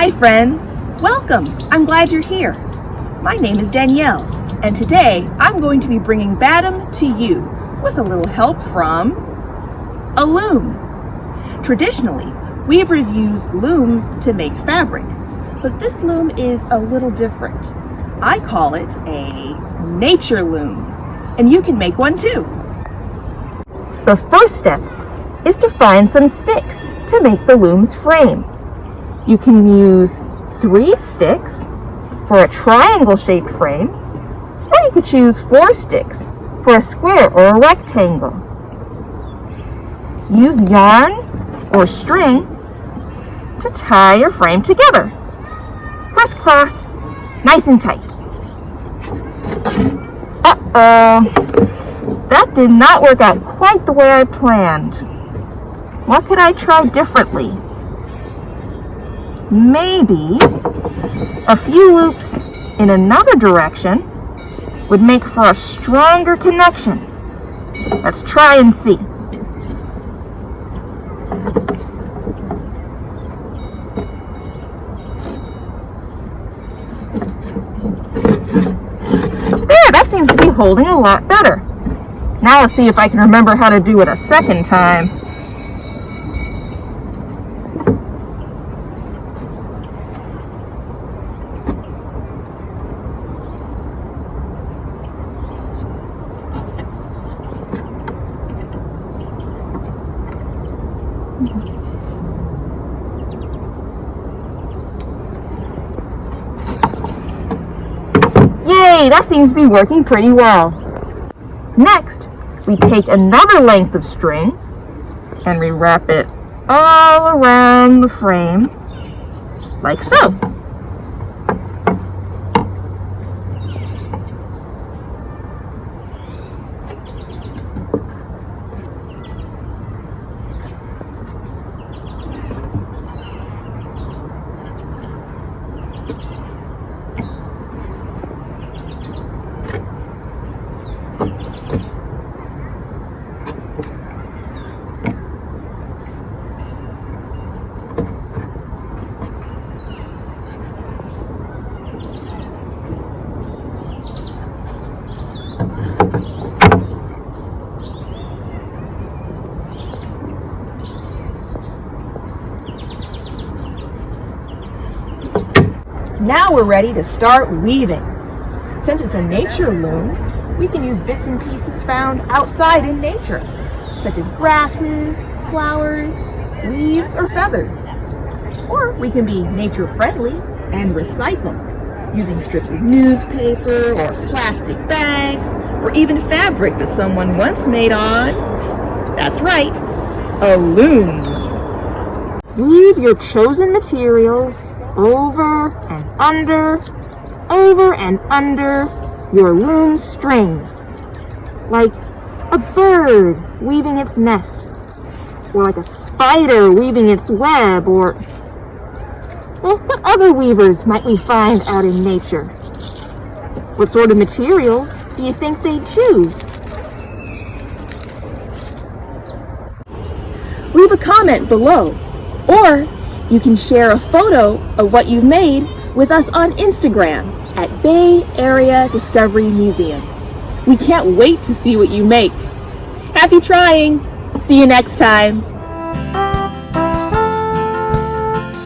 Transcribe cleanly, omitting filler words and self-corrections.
Hi friends, welcome. I'm glad you're here. My name is Danielle, and today I'm going to be bringing BADM to you with a little help from a loom. Traditionally, weavers use looms to make fabric, but this loom is a little different. I call it a nature loom, and you can make one too. The first step is to find some sticks to make the loom's frame. You can use 3 sticks for a triangle-shaped frame, or you could choose 4 sticks for a square or a rectangle. Use yarn or string to tie your frame together. Crisscross, nice and tight. Uh-oh, that did not work out quite the way I planned. What could I try differently? Maybe a few loops in another direction would make for a stronger connection. Let's try and see. There, that seems to be holding a lot better. Now let's see if I can remember how to do it a second time. Yay, that seems to be working pretty well. Next, we take another length of string and we wrap it all around the frame, like so. Now we're ready to start weaving. Since it's a nature loom, we can use bits and pieces found outside in nature, such as grasses, flowers, leaves, or feathers. Or we can be nature-friendly and recycle, using strips of newspaper or plastic bags, or even fabric that someone once made on, that's right, a loom. Weave your chosen materials over and under your loom strings, like a bird weaving its nest, or like a spider weaving its web, or well, what other weavers might we find out in nature? What sort of materials do you think they'd choose? Leave a comment below, or you can share a photo of what you've made with us on Instagram at Bay Area Discovery Museum. We can't wait to see what you make. Happy trying! See you next time!